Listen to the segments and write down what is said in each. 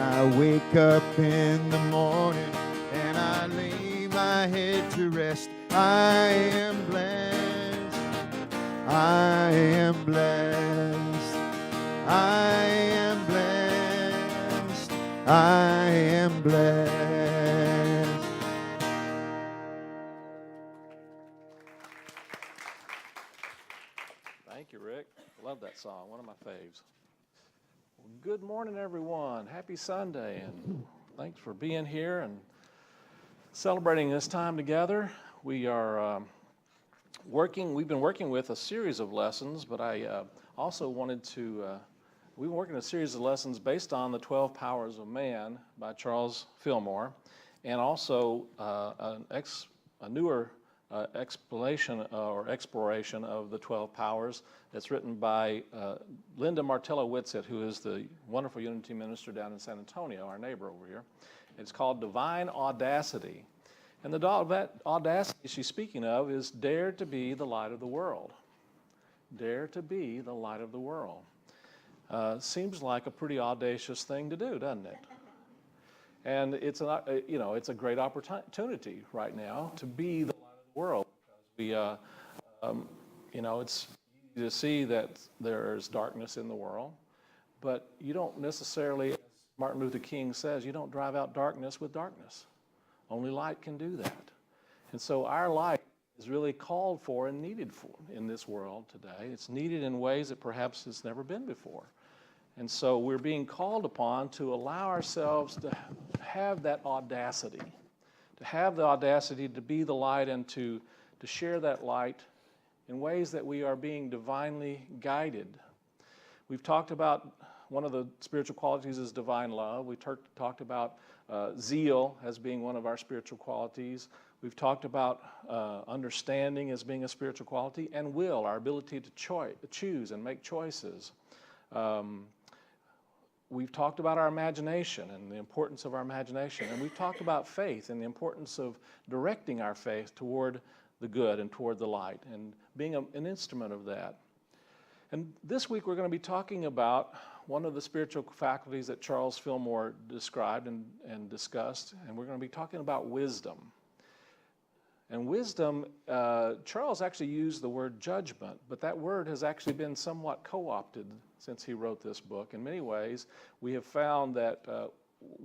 I wake up in the morning and I lay my head to rest. I am blessed. I am blessed. I am blessed. I am blessed. Thank you, Rick. Love that song, one of my faves. Well, good morning, everyone. Happy Sunday, and thanks for being here and celebrating this time together. We are we've been working with a series of lessons, but I also wanted to, we've been working a series of lessons based on the 12 Powers of Man by Charles Fillmore, and also a newer explanation or exploration of the 12 powers that's written by Linda Martello-Whitsitt, who is the wonderful Unity minister down in San Antonio, our neighbor over here. It's called Divine Audacity. And that audacity she's speaking of is dare to be the light of the world. Dare to be the light of the world. Seems like a pretty audacious thing to do, doesn't it? And it's a great opportunity right now to be the world, because it's easy to see that there's darkness in the world, but you don't necessarily, as Martin Luther King says, you don't drive out darkness with darkness. Only light can do that. And so our light is really called for and needed for in this world today. It's needed in ways that perhaps it's never been before. And so we're being called upon to allow ourselves to have that audacity, to have the audacity to be the light and to share that light in ways that we are being divinely guided. We've talked about one of the spiritual qualities is divine love. We talked about zeal as being one of our spiritual qualities. We've talked about understanding as being a spiritual quality, and will, our ability to choose and make choices. We've talked about our imagination and the importance of our imagination, and we've talked about faith and the importance of directing our faith toward the good and toward the light and being an instrument of that. And this week we're going to be talking about one of the spiritual faculties that Charles Fillmore described and discussed, and we're going to be talking about wisdom. And wisdom, Charles actually used the word judgment, but that word has actually been somewhat co-opted since he wrote this book. In many ways, we have found that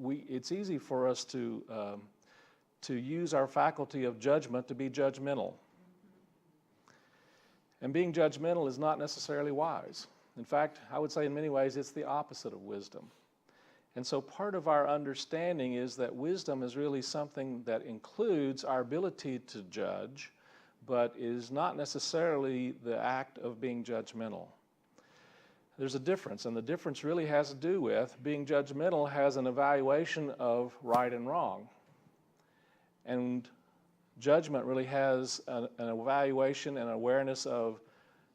it's easy for us to use our faculty of judgment to be judgmental. And being judgmental is not necessarily wise. In fact, I would say in many ways it's the opposite of wisdom. And so part of our understanding is that wisdom is really something that includes our ability to judge, but is not necessarily the act of being judgmental. There's a difference, and the difference really has to do with being judgmental has an evaluation of right and wrong. And judgment really has an evaluation and awareness of,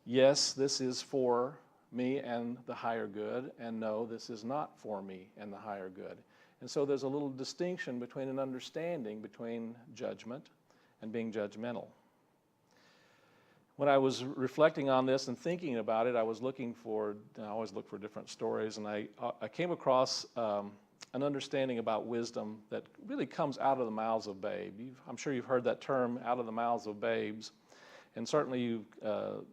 yes, this is for me and the higher good, and no, this is not for me and the higher good. And so there's a little distinction between an understanding between judgment and being judgmental. When I was reflecting on this and thinking about it, I was looking for, I always look for different stories, and I came across an understanding about wisdom that really comes out of the mouths of babes. I'm sure you've heard that term, out of the mouths of babes. And certainly you've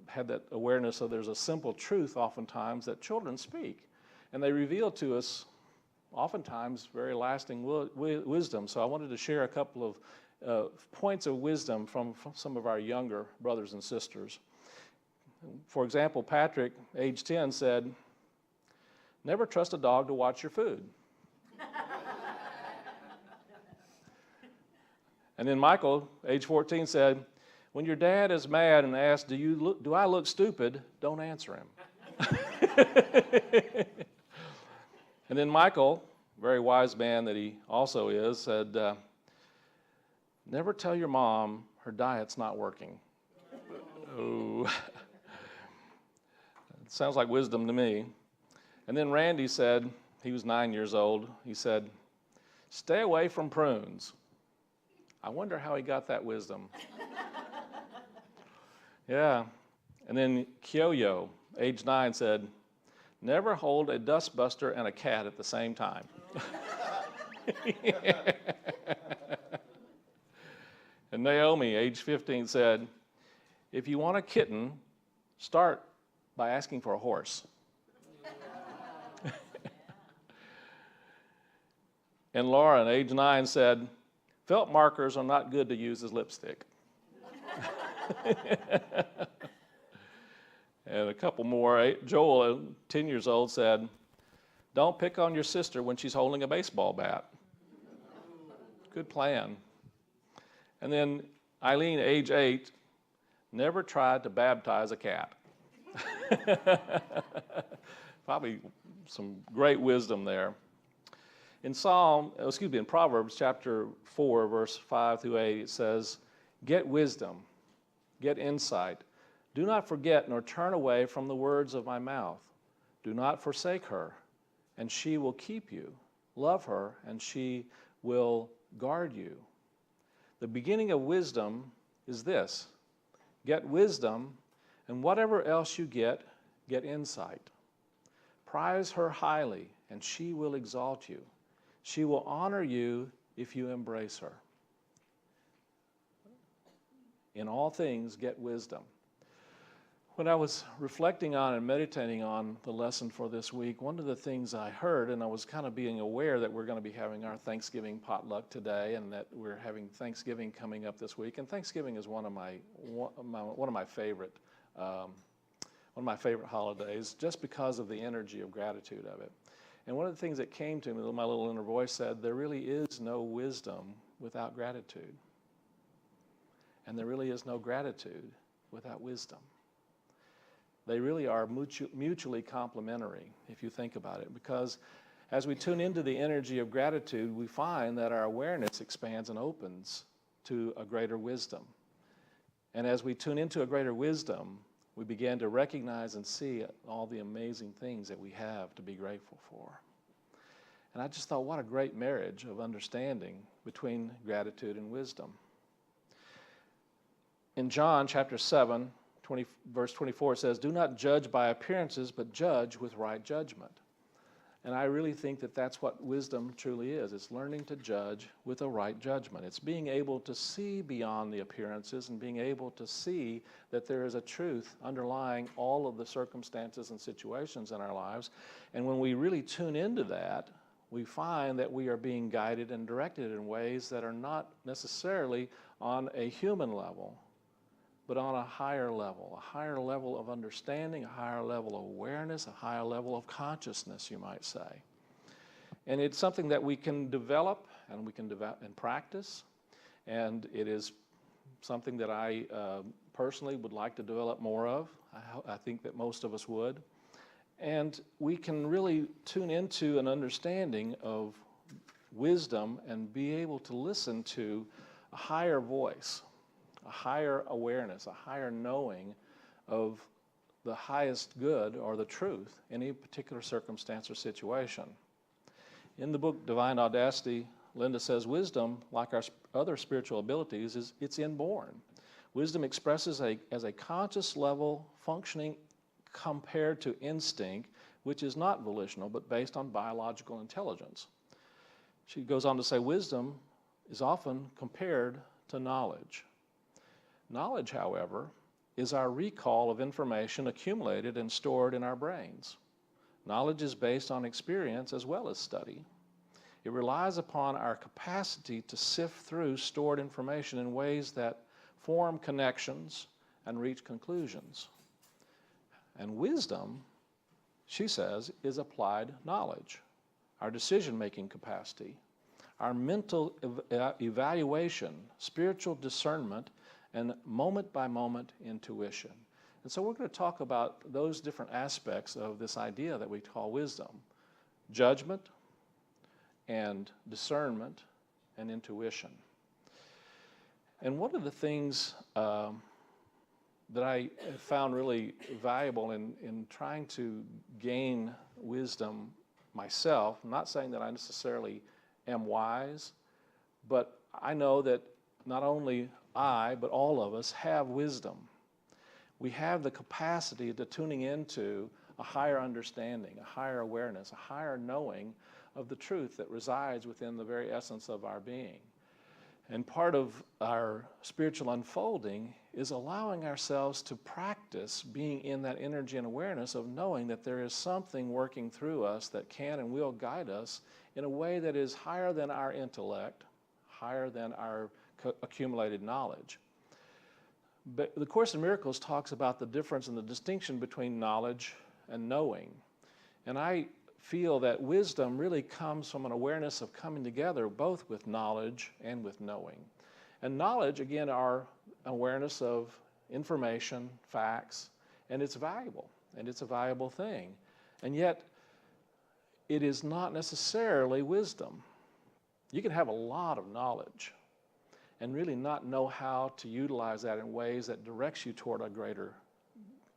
had that awareness of there's a simple truth oftentimes that children speak. And they reveal to us oftentimes very lasting wisdom. So I wanted to share a couple of points of wisdom from some of our younger brothers and sisters. For example, Patrick, age 10, said, "Never trust a dog to watch your food." And then Michael, age 14, said, "When your dad is mad and asks, do I look stupid, don't answer him." And then Michael, very wise man that he also is, said, "Never tell your mom her diet's not working." Oh, it sounds like wisdom to me. And then Randy said, he was 9 years old, he said, "Stay away from prunes." I wonder how he got that wisdom. Yeah. And then Kyoyo, age 9, said, Never hold a dustbuster and a cat at the same time. And Naomi, age 15, said, if you want a kitten, start by asking for a horse. And Lauren, age 9, said, felt markers are not good to use as lipstick. And a couple more. Joel, 10 years old, said, don't pick on your sister when she's holding a baseball bat. Good plan. And then Eileen, age 8, never tried to baptize a cat. Probably some great wisdom there. In Proverbs chapter 4, verse 5 through 8, it says, get wisdom, get insight. Do not forget nor turn away from the words of my mouth. Do not forsake her, and she will keep you. Love her, and she will guard you. The beginning of wisdom is this: get wisdom, and whatever else you get insight. Prize her highly, and she will exalt you. She will honor you if you embrace her. In all things, get wisdom. When I was reflecting on and meditating on the lesson for this week, one of the things I heard, and I was kind of being aware that we're going to be having our Thanksgiving potluck today, and that we're having Thanksgiving coming up this week. And Thanksgiving is one of my favorite holidays, just because of the energy of gratitude of it. And one of the things that came to me, my little inner voice said, there really is no wisdom without gratitude. And there really is no gratitude without wisdom. They really are mutually complementary, if you think about it, because as we tune into the energy of gratitude, we find that our awareness expands and opens to a greater wisdom. And as we tune into a greater wisdom, we begin to recognize and see all the amazing things that we have to be grateful for. And I just thought, what a great marriage of understanding between gratitude and wisdom. In John chapter 7, verse 24, it says, do not judge by appearances, but judge with right judgment. And I really think that that's what wisdom truly is. It's learning to judge with a right judgment. It's being able to see beyond the appearances and being able to see that there is a truth underlying all of the circumstances and situations in our lives. And when we really tune into that, we find that we are being guided and directed in ways that are not necessarily on a human level, but on a higher level of understanding, a higher level of awareness, a higher level of consciousness, you might say. And it's something that we can develop and we can develop and practice, and it is something that I personally would like to develop more of. I think that most of us would. And we can really tune into an understanding of wisdom and be able to listen to a higher voice, a higher awareness, a higher knowing of the highest good or the truth in any particular circumstance or situation. In the book Divine Audacity, Linda says wisdom, like our other spiritual abilities, it's inborn. Wisdom expresses as a conscious level functioning compared to instinct, which is not volitional but based on biological intelligence. She goes on to say wisdom is often compared to knowledge. Knowledge, however, is our recall of information accumulated and stored in our brains. Knowledge is based on experience as well as study. It relies upon our capacity to sift through stored information in ways that form connections and reach conclusions. And wisdom, she says, is applied knowledge, our decision-making capacity, our mental evaluation, spiritual discernment, and moment-by-moment intuition. And so we're going to talk about those different aspects of this idea that we call wisdom: judgment and discernment and intuition. And one of the things that I found really valuable in trying to gain wisdom myself, I'm not saying that I necessarily am wise, but I know that not only I, but all of us have wisdom. We have the capacity to tuning into a higher understanding, a higher awareness, a higher knowing of the truth that resides within the very essence of our being. And part of our spiritual unfolding is allowing ourselves to practice being in that energy and awareness of knowing that there is something working through us that can and will guide us in a way that is higher than our intellect, higher than our accumulated knowledge. But the Course in Miracles talks about the difference and the distinction between knowledge and knowing. And I feel that wisdom really comes from an awareness of coming together both with knowledge and with knowing. And knowledge, again, are awareness of information, facts, and it's valuable, and it's a valuable thing. And yet, it is not necessarily wisdom. You can have a lot of knowledge and really not know how to utilize that in ways that directs you toward a greater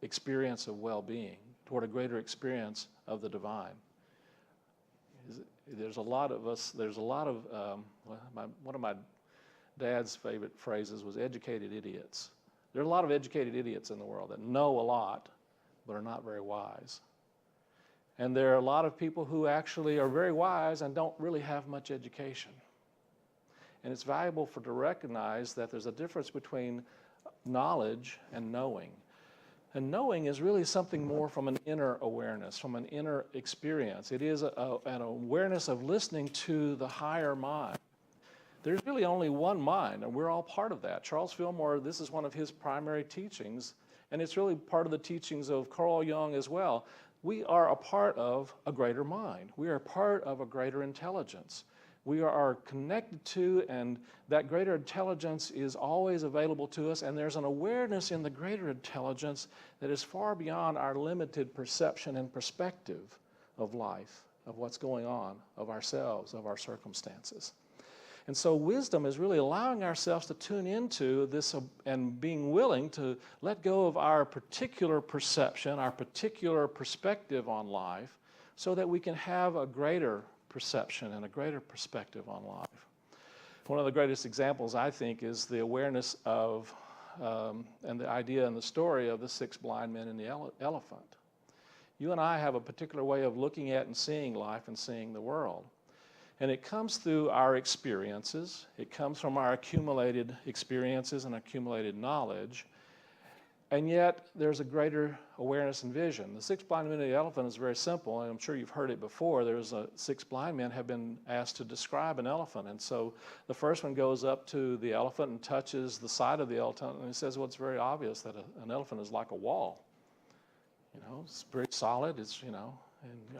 experience of well-being, toward a greater experience of the divine. There's a lot of us, one of my dad's favorite phrases was educated idiots. There are a lot of educated idiots in the world that know a lot, but are not very wise. And there are a lot of people who actually are very wise and don't really have much education. And it's valuable to recognize that there's a difference between knowledge and knowing. And knowing is really something more from an inner awareness, from an inner experience. It is an awareness of listening to the higher mind. There's really only one mind, and we're all part of that. Charles Fillmore, this is one of his primary teachings, and it's really part of the teachings of Carl Jung as well. We are a part of a greater mind. We are part of a greater intelligence. We are connected to, and that greater intelligence is always available to us, and there's an awareness in the greater intelligence that is far beyond our limited perception and perspective of life, of what's going on, of ourselves, of our circumstances. And so wisdom is really allowing ourselves to tune into this and being willing to let go of our particular perception, our particular perspective on life, so that we can have a greater perception and a greater perspective on life. One of the greatest examples, I think, is the awareness of and the idea and the story of the 6 blind men and the elephant. You and I have a particular way of looking at and seeing life and seeing the world. And it comes through our experiences. It comes from our accumulated experiences and accumulated knowledge. And yet, there's a greater awareness and vision. The 6 blind men and the elephant is very simple, and I'm sure you've heard it before. 6 blind men have been asked to describe an elephant. And so the first one goes up to the elephant and touches the side of the elephant, and he says, well, it's very obvious that an elephant is like a wall. You know, it's very solid, it's, you know,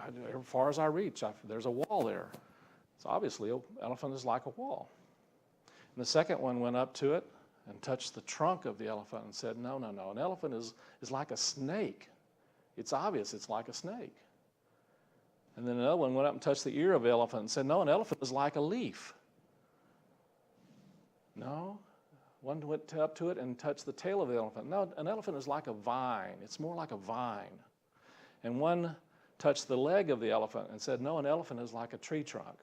and as far as I reach, there's a wall there. So obviously, an elephant is like a wall. And the second one went up to it and touched the trunk of the elephant and said, no, an elephant is like a snake. It's obvious it's like a snake. And then another one went up and touched the ear of the elephant and said, no, an elephant is like a leaf. No. One went up to it and touched the tail of the elephant. No, an elephant is like a vine. It's more like a vine. And one touched the leg of the elephant and said, no, an elephant is like a tree trunk.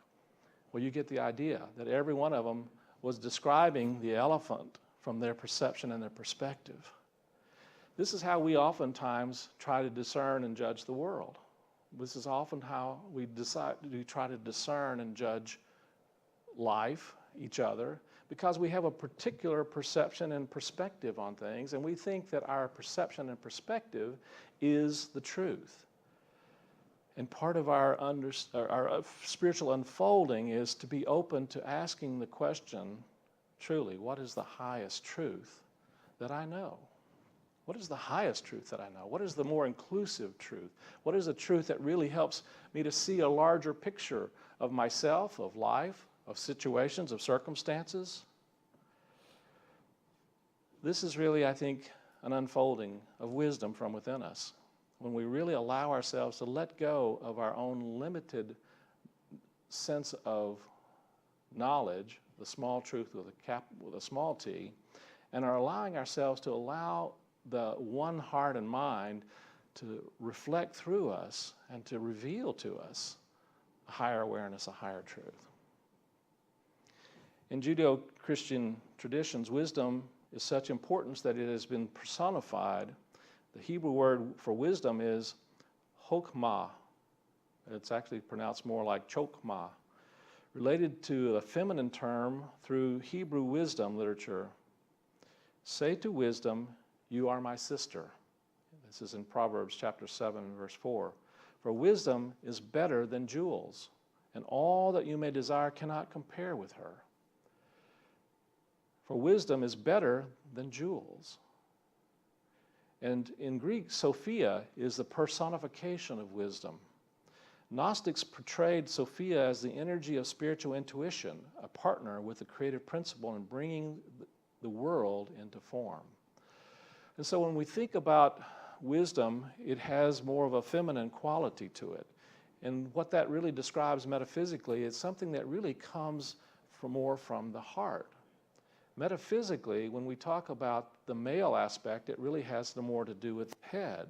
Well, you get the idea that every one of them was describing the elephant from their perception and their perspective. This is how we oftentimes try to discern and judge the world. This is often how we try to discern and judge life, each other, because we have a particular perception and perspective on things, and we think that our perception and perspective is the truth. And part of our spiritual unfolding is to be open to asking the question, truly, what is the highest truth that I know? What is the highest truth that I know? What is the more inclusive truth? What is the truth that really helps me to see a larger picture of myself, of life, of situations, of circumstances? This is really, I think, an unfolding of wisdom from within us. When we really allow ourselves to let go of our own limited sense of knowledge, the small truth with a small t, and are allowing ourselves to allow the one heart and mind to reflect through us and to reveal to us a higher awareness, a higher truth. In Judeo-Christian traditions, wisdom is such importance that it has been personified. The Hebrew word for wisdom is Hokmah. It's actually pronounced more like Chokmah, related to a feminine term through Hebrew wisdom literature. Say to wisdom, you are my sister. This is in Proverbs chapter 7, verse 4. For wisdom is better than jewels, and all that you may desire cannot compare with her. For wisdom is better than jewels. And in Greek, Sophia is the personification of wisdom. Gnostics portrayed Sophia as the energy of spiritual intuition, a partner with the creative principle in bringing the world into form. And so when we think about wisdom, it has more of a feminine quality to it. And what that really describes metaphysically is something that really comes more from the heart. Metaphysically, when we talk about the male aspect, it really has more to do with the head.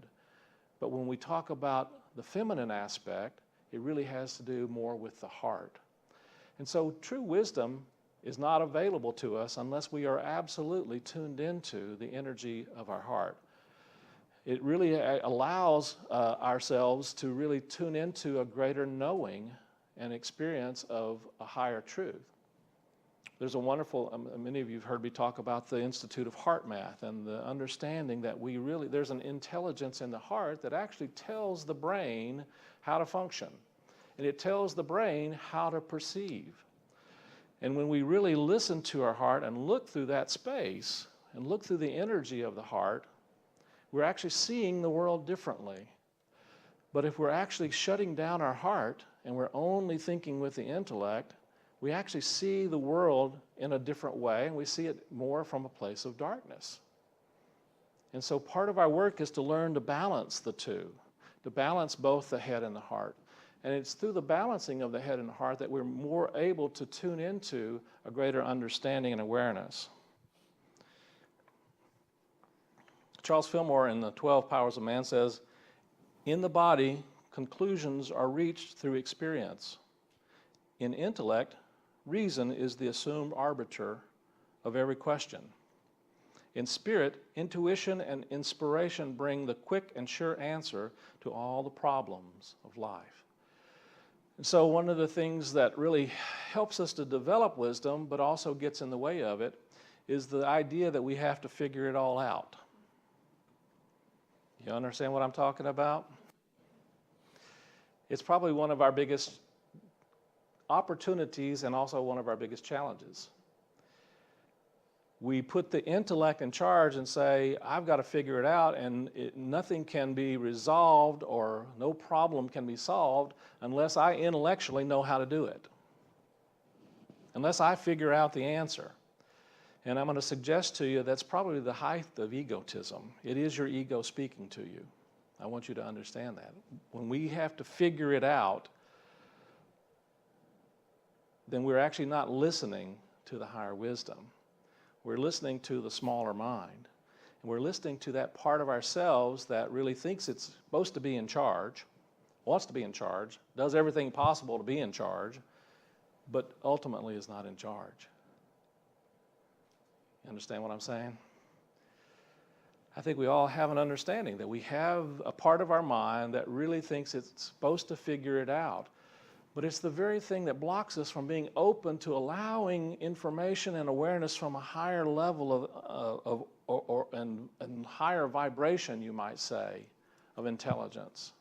But when we talk about the feminine aspect, it really has to do more with the heart. And so true wisdom is not available to us unless we are absolutely tuned into the energy of our heart. It really allows ourselves to really tune into a greater knowing and experience of a higher truth. There's a wonderful, many of you have heard me talk about the Institute of Heart Math and the understanding that there's an intelligence in the heart that actually tells the brain how to function. And it tells the brain how to perceive. And when we really listen to our heart and look through that space and look through the energy of the heart, we're actually seeing the world differently. But if we're actually shutting down our heart and we're only thinking with the intellect, we actually see the world in a different way, and we see it more from a place of darkness. And so part of our work is to learn to balance the two, to balance both the head and the heart. And it's through the balancing of the head and the heart that we're more able to tune into a greater understanding and awareness. Charles Fillmore in the 12 Powers of Man says, in the body, conclusions are reached through experience. In intellect, reason is the assumed arbiter of every question. In spirit, intuition and inspiration bring the quick and sure answer to all the problems of life. And so one of the things that really helps us to develop wisdom, but also gets in the way of it, is the idea that we have to figure it all out. You understand what I'm talking about? It's probably one of our biggest opportunities and also one of our biggest challenges. We put the intellect in charge and say, I've got to figure it out, and nothing can be resolved or no problem can be solved unless I intellectually know how to do it, unless I figure out the answer. And I'm going to suggest to you that's probably the height of egotism. It is your ego speaking to you. I want you to understand that. When we have to figure it out, then we're actually not listening to the higher wisdom. We're listening to the smaller mind. And we're listening to that part of ourselves that really thinks it's supposed to be in charge, wants to be in charge, does everything possible to be in charge, but ultimately is not in charge. You understand what I'm saying? I think we all have an understanding that we have a part of our mind that really thinks it's supposed to figure it out. But it's the very thing that blocks us from being open to allowing information and awareness from a higher level and higher vibration, you might say, of intelligence.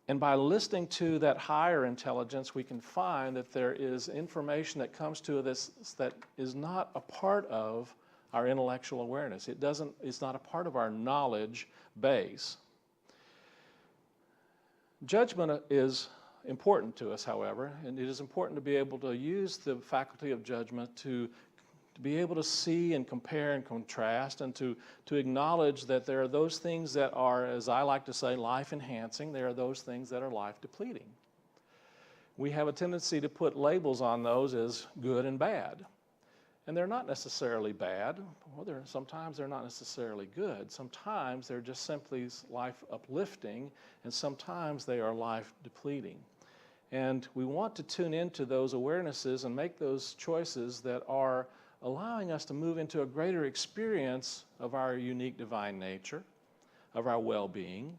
And by listening to that higher intelligence, we can find that there is information that comes to us that is not a part of our intellectual awareness. It's not a part of our knowledge base. Judgment is important to us, however, and it is important to be able to use the faculty of judgment to be able to see and compare and contrast, and to acknowledge that there are those things that are, as I like to say, life-enhancing. There are those things that are life-depleting. We have a tendency to put labels on those as good and bad. And they're not necessarily bad. Well, sometimes they're not necessarily good. Sometimes they're just simply life-uplifting, and sometimes they are life-depleting. And we want to tune into those awarenesses and make those choices that are allowing us to move into a greater experience of our unique divine nature, of our well-being,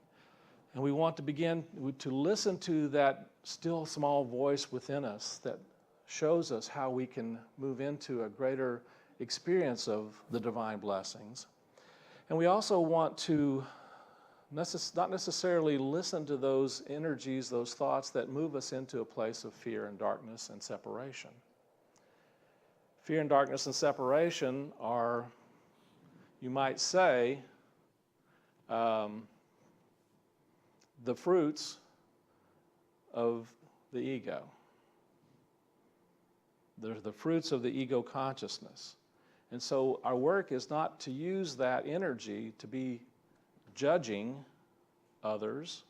And we want to begin to listen to that still small voice within us that shows us how we can move into a greater experience of the divine blessings. And we also want to not necessarily listen to those energies, those thoughts that move us into a place of fear and darkness and separation. Fear and darkness and separation are, you might say, the fruits of the ego. They're the fruits of the ego consciousness. And so our work is not to use that energy to be judging others,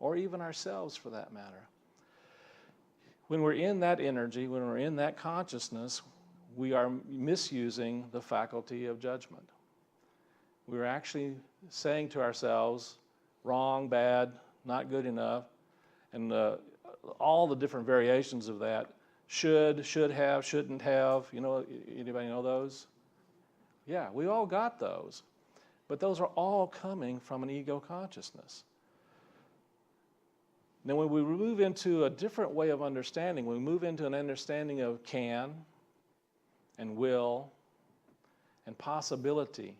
or even ourselves for that matter. When we're in that energy, when we're in that consciousness, we are misusing the faculty of judgment. We're actually saying to ourselves, wrong, bad, not good enough, and all the different variations of that. Should have, shouldn't have. You know, anybody know those? Yeah, we all got those. But those are all coming from an ego consciousness. Now, when we move into a different way of understanding, when we move into an understanding of can and will and possibility,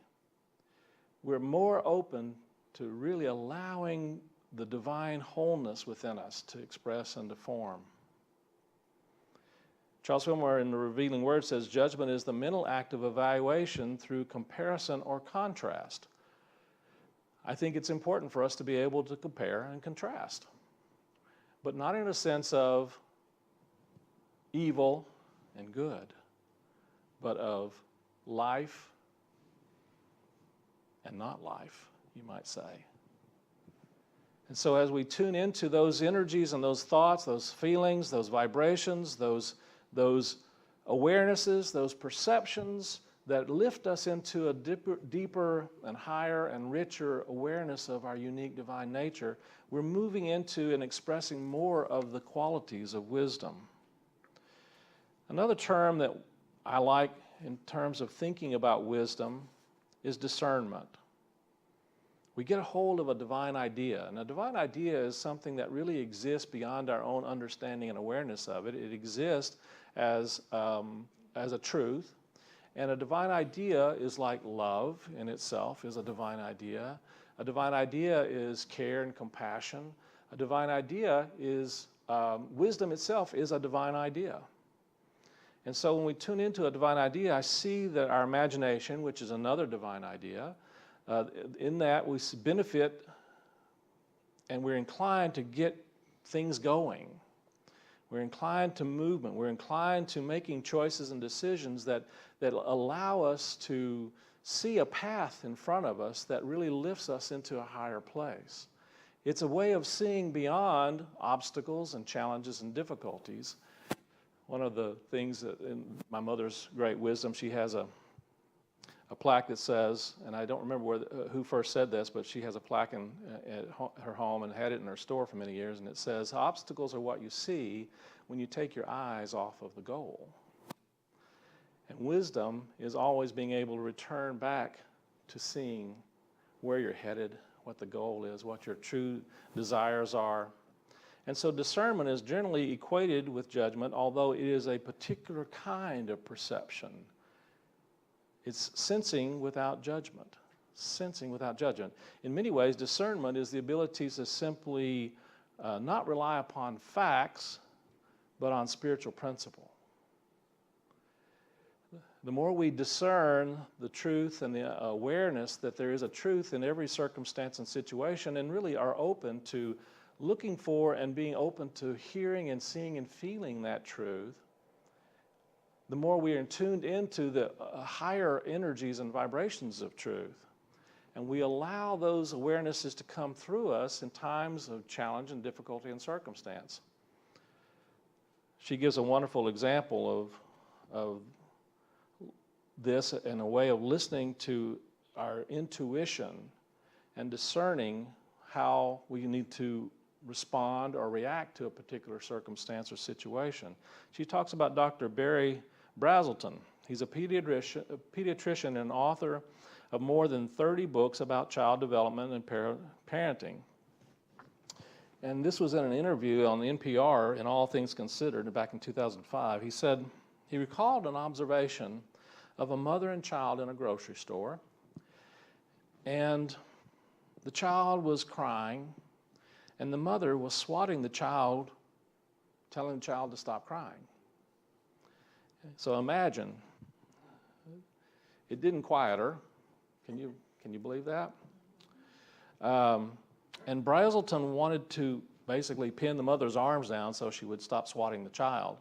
we're more open to really allowing the divine wholeness within us to express and to form. Charles Fillmore in The Revealing Word says, judgment is the mental act of evaluation through comparison or contrast. I think it's important for us to be able to compare and contrast, but not in a sense of evil and good, but of life and not life, you might say. And so as we tune into those energies and those thoughts, those feelings, those vibrations, those awarenesses, those perceptions that lift us into a deeper and higher and richer awareness of our unique divine nature, we're moving into and expressing more of the qualities of wisdom. Another term that I like in terms of thinking about wisdom is discernment. We get a hold of a divine idea, and a divine idea is something that really exists beyond our own understanding and awareness of it. It exists as a truth, and a divine idea is like love in itself is a divine idea. A divine idea is care and compassion. A divine idea is wisdom itself is a divine idea. And so when we tune into a divine idea, I see that our imagination, which is another divine idea, in that we benefit and we're inclined to get things going. We're inclined to movement. We're inclined to making choices and decisions that allow us to see a path in front of us that really lifts us into a higher place. It's a way of seeing beyond obstacles and challenges and difficulties. One of the things that in my mother's great wisdom, she has a plaque that says, and I don't remember who first said this, but she has a plaque at her home and had it in her store for many years, and it says, obstacles are what you see when you take your eyes off of the goal. And wisdom is always being able to return back to seeing where you're headed, what the goal is, what your true desires are. And so discernment is generally equated with judgment, although it is a particular kind of perception. It's sensing without judgment. Sensing without judgment. In many ways, discernment is the ability to simply not rely upon facts, but on spiritual principle. The more we discern the truth and the awareness that there is a truth in every circumstance and situation, and really are open to looking for and being open to hearing and seeing and feeling that truth, the more we are tuned into the higher energies and vibrations of truth. And we allow those awarenesses to come through us in times of challenge and difficulty and circumstance. She gives a wonderful example of this in a way of listening to our intuition and discerning how we need to respond or react to a particular circumstance or situation. She talks about Dr. Barry Brazelton. He's a pediatrician and author of more than 30 books about child development and parenting. and this was in an interview on the NPR in All Things Considered back in 2005. He said he recalled an observation of a mother and child in a grocery store, and the child was crying, and the mother was swatting the child, telling the child to stop crying. So imagine, it didn't quiet her. Can you believe that? And Brazelton wanted to basically pin the mother's arms down so she would stop swatting the child.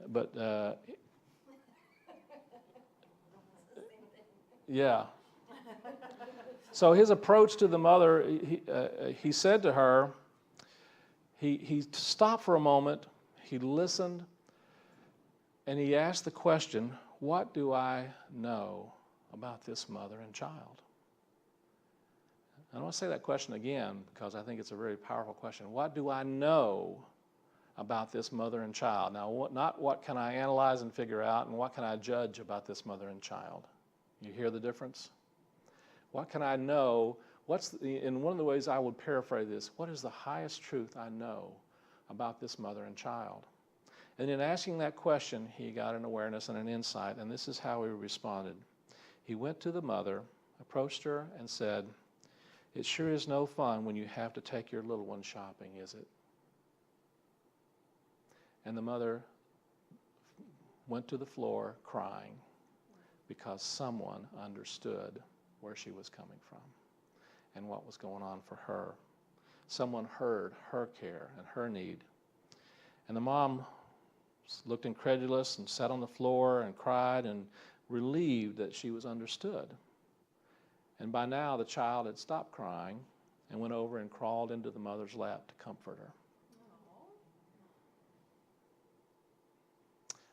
But, yeah. So his approach to the mother, he said to her, he stopped for a moment, he listened, and he asked the question, what do I know about this mother and child? I want to say that question again because I think it's a very powerful question. What do I know about this mother and child? Now, not what can I analyze and figure out, and what can I judge about this mother and child? You hear the difference? What can I know? In one of the ways I would paraphrase this, what is the highest truth I know about this mother and child? And in asking that question, he got an awareness and an insight, and this is how he responded. He went to the mother, approached her, and said, "It sure is no fun when you have to take your little one shopping, is it?" And the mother went to the floor crying because someone understood where she was coming from and what was going on for her. Someone heard her care and her need. And the mom looked incredulous and sat on the floor and cried and relieved that she was understood. And by now the child had stopped crying and went over and crawled into the mother's lap to comfort her.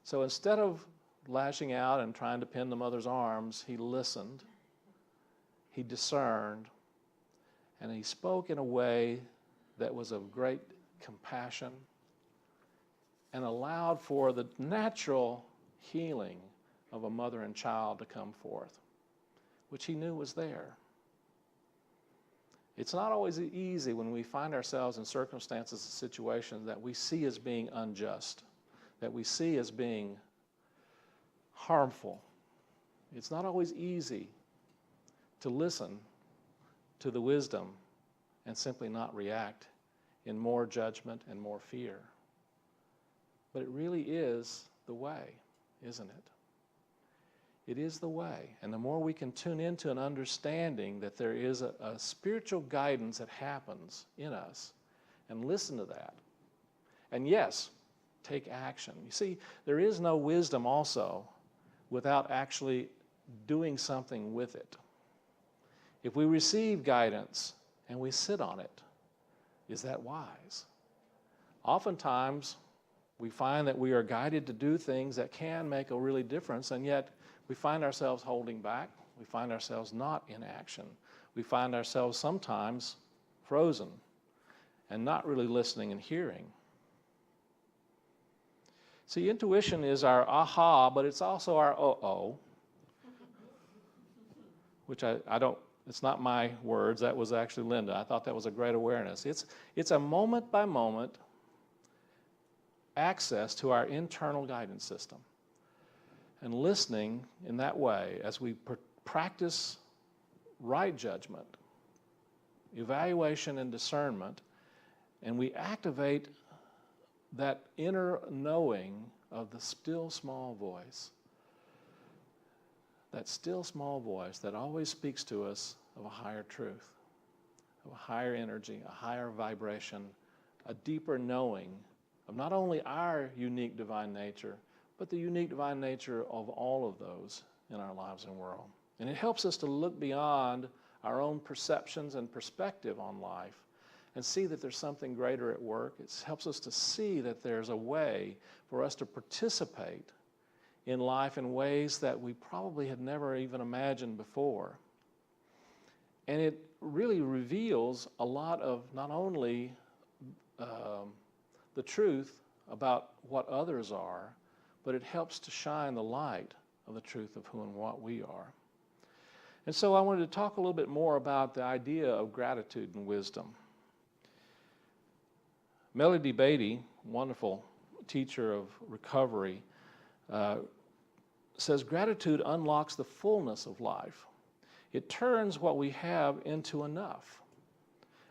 So instead of lashing out and trying to pin the mother's arms, he listened, he discerned, and he spoke in a way that was of great compassion and allowed for the natural healing of a mother and child to come forth, which he knew was there. It's not always easy when we find ourselves in circumstances and situations that we see as being unjust, that we see as being harmful. It's not always easy to listen to the wisdom and simply not react in more judgment and more fear. But it really is the way, isn't it? It is the way. And the more we can tune into an understanding that there is a spiritual guidance that happens in us and listen to that. And yes, take action. You see, there is no wisdom also without actually doing something with it. If we receive guidance and we sit on it, is that wise? Oftentimes, we find that we are guided to do things that can make a really difference, and yet we find ourselves holding back. We find ourselves not in action. We find ourselves sometimes frozen and not really listening and hearing. See, intuition is our aha, but it's also our uh-oh, which I don't, it's not my words, that was actually Linda. I thought that was a great awareness. It's a moment-by-moment access to our internal guidance system. And listening in that way as we practice right judgment, evaluation and discernment, and we activate that inner knowing of the still small voice. That still small voice that always speaks to us of a higher truth, of a higher energy, a higher vibration, a deeper knowing of not only our unique divine nature, but the unique divine nature of all of those in our lives and world. And it helps us to look beyond our own perceptions and perspective on life and see that there's something greater at work. It helps us to see that there's a way for us to participate in life in ways that we probably had never even imagined before. And it really reveals a lot of not only the truth about what others are, but it helps to shine the light of the truth of who and what we are. And so I wanted to talk a little bit more about the idea of gratitude and wisdom. Melody Beatty, wonderful teacher of recovery, says gratitude unlocks the fullness of life. It turns what we have into enough.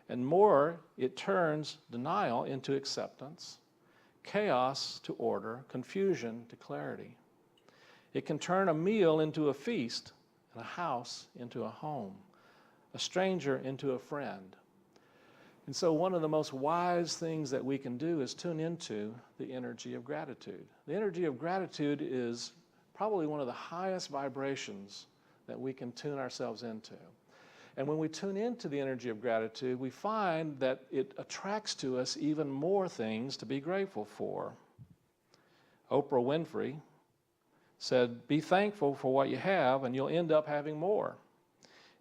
And more, it turns denial into acceptance, chaos to order, confusion to clarity. It can turn a meal into a feast, and a house into a home, a stranger into a friend. And so one of the most wise things that we can do is tune into the energy of gratitude. The energy of gratitude is probably one of the highest vibrations that we can tune ourselves into. And when we tune into the energy of gratitude, we find that it attracts to us even more things to be grateful for. Oprah Winfrey said, "Be thankful for what you have and you'll end up having more.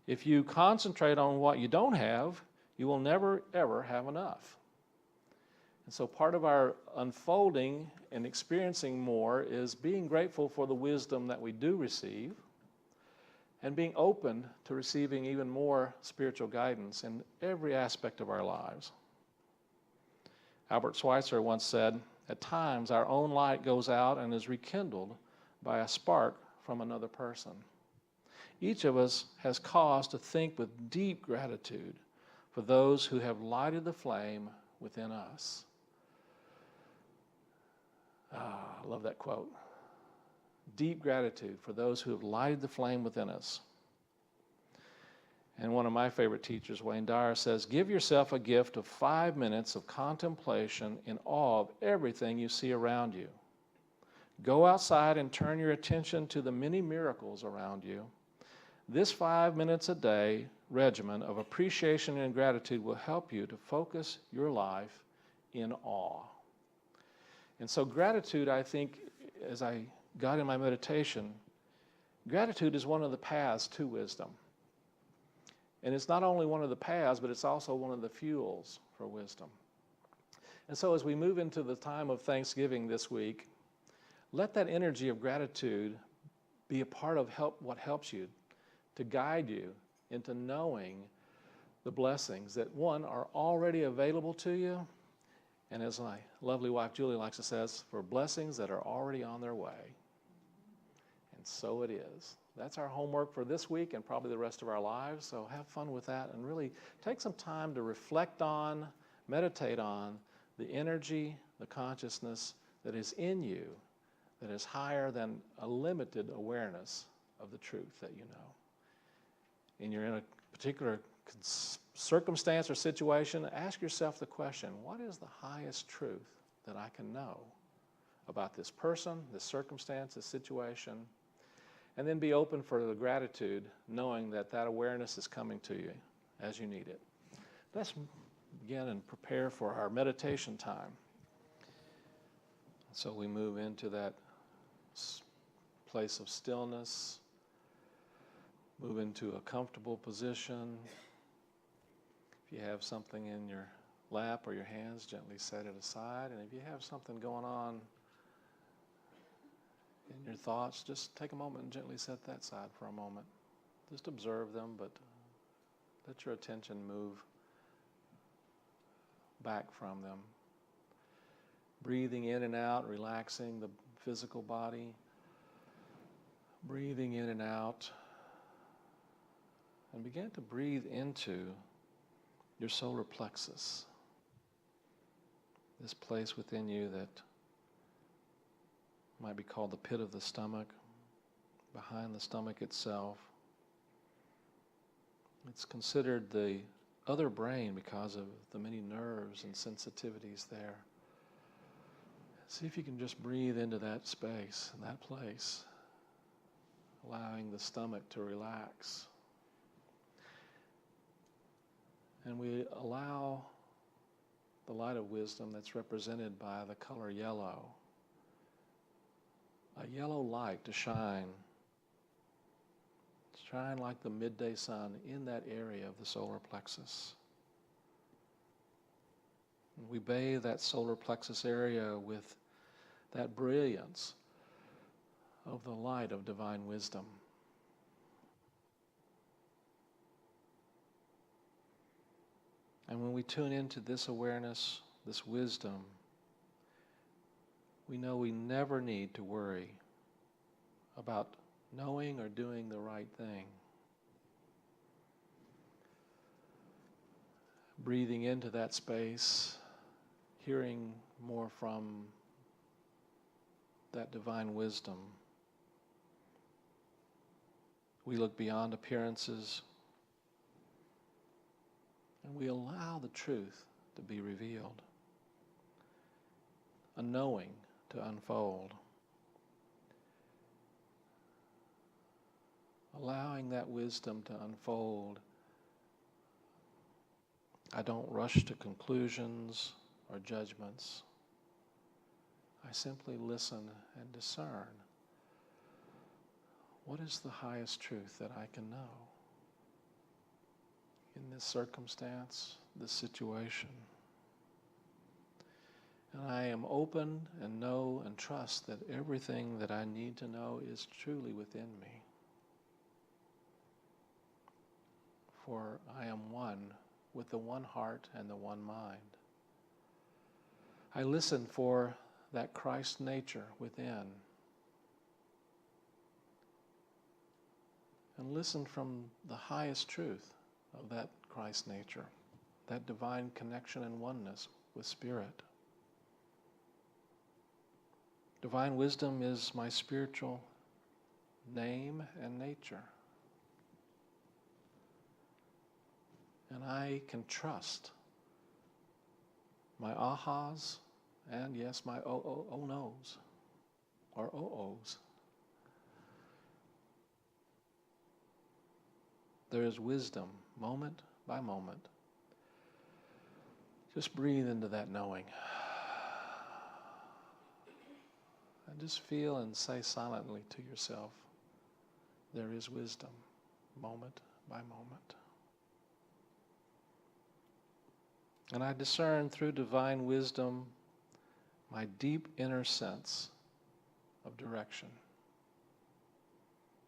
If you concentrate on what you don't have, you will never, ever have enough." And so part of our unfolding and experiencing more is being grateful for the wisdom that we do receive and being open to receiving even more spiritual guidance in every aspect of our lives. Albert Schweitzer once said, "At times our own light goes out and is rekindled by a spark from another person." Each of us has cause to think with deep gratitude for those who have lighted the flame within us. I love that quote. Deep gratitude for those who have lighted the flame within us. And one of my favorite teachers, Wayne Dyer, says, "Give yourself a gift of 5 minutes of contemplation in awe of everything you see around you. Go outside and turn your attention to the many miracles around you. This 5 minutes a day regimen of appreciation and gratitude will help you to focus your life in awe." And so gratitude, I think, as I got in my meditation, gratitude is one of the paths to wisdom. And it's not only one of the paths, but it's also one of the fuels for wisdom. And so as we move into the time of Thanksgiving this week, let that energy of gratitude be a part of what helps you to guide you into knowing the blessings that, one, are already available to you, and as my lovely wife Julie likes to say, for blessings that are already on their way. And so it is. That's our homework for this week and probably the rest of our lives, so have fun with that and really take some time to reflect on, meditate on the energy, the consciousness that is in you that is higher than a limited awareness of the truth that you know. And you're in a particular circumstance or situation, ask yourself the question, what is the highest truth that I can know about this person, this circumstance, this situation? And then be open for the gratitude, knowing that that awareness is coming to you as you need it. Let's begin and prepare for our meditation time. So we move into that place of stillness, move into a comfortable position. If you have something in your lap or your hands, gently set it aside. And if you have something going on in your thoughts, just take a moment and gently set that aside for a moment. Just observe them, but let your attention move back from them. Breathing in and out, relaxing the physical body. Breathing in and out. And begin to breathe into your solar plexus, this place within you that might be called the pit of the stomach, behind the stomach itself. It's considered the other brain because of the many nerves and sensitivities there. See if you can just breathe into that space, that place, allowing the stomach to relax. And we allow the light of wisdom that's represented by the color yellow, a yellow light to shine like the midday sun in that area of the solar plexus. And we bathe that solar plexus area with that brilliance of the light of divine wisdom. And when we tune into this awareness, this wisdom, we know we never need to worry about knowing or doing the right thing. Breathing into that space, hearing more from that divine wisdom. We look beyond appearances and we allow the truth to be revealed, a knowing to unfold. Allowing that wisdom to unfold. I don't rush to conclusions or judgments. I simply listen and discern. What is the highest truth that I can know in this circumstance, this situation? And I am open and know and trust that everything that I need to know is truly within me. For I am one with the one heart and the one mind. I listen for that Christ nature within. And listen from the highest truth of that Christ nature, that divine connection and oneness with Spirit. Divine wisdom is my spiritual name and nature. And I can trust my ahas and, yes, my oh no's or oh-ohs. There is wisdom moment by moment. Just breathe into that knowing. And just feel and say silently to yourself, there is wisdom moment by moment. And I discern through divine wisdom my deep inner sense of direction.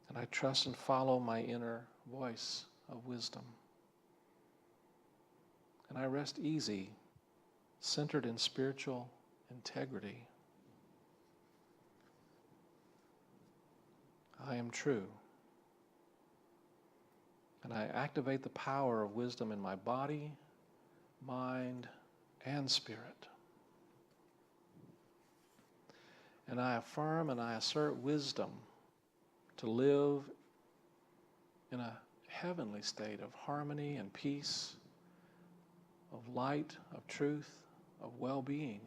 And I trust and follow my inner voice of wisdom. And I rest easy, centered in spiritual integrity. I am true. And I activate the power of wisdom in my body, mind, and spirit. And I affirm and I assert wisdom to live in a heavenly state of harmony and peace, of light, of truth, of well-being.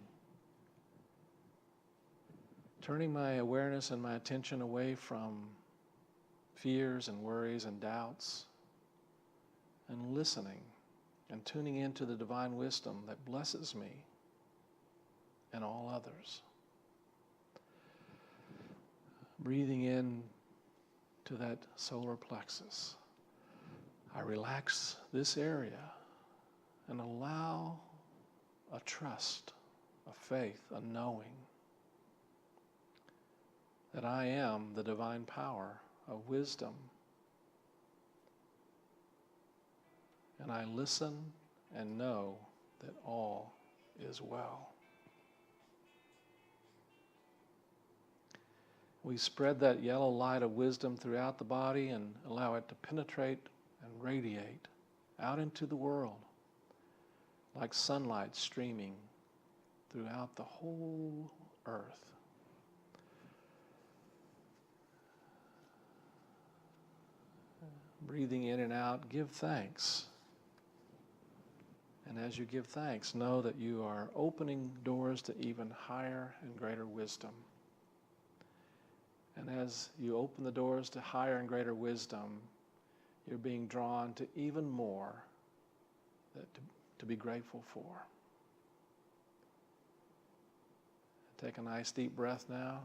Turning my awareness and my attention away from fears and worries and doubts, and listening and tuning into the divine wisdom that blesses me and all others. Breathing in to that solar plexus. I relax this area and allow a trust, a faith, a knowing that I am the divine power of wisdom. And I listen and know that all is well. We spread that yellow light of wisdom throughout the body and allow it to penetrate and radiate out into the world like sunlight streaming throughout the whole earth. Breathing in and out, give thanks. And as you give thanks, know that you are opening doors to even higher and greater wisdom. And as you open the doors to higher and greater wisdom, you're being drawn to even more to be grateful for. Take a nice deep breath now.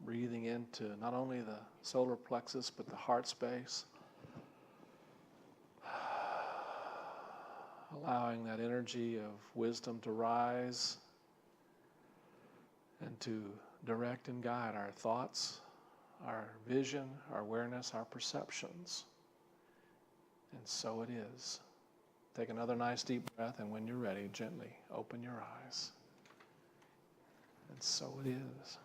Breathing into not only the solar plexus, but the heart space. Allowing that energy of wisdom to rise and to direct and guide our thoughts, our vision, our awareness, our perceptions. And so it is. Take another nice deep breath, and when you're ready, gently open your eyes. And so it is.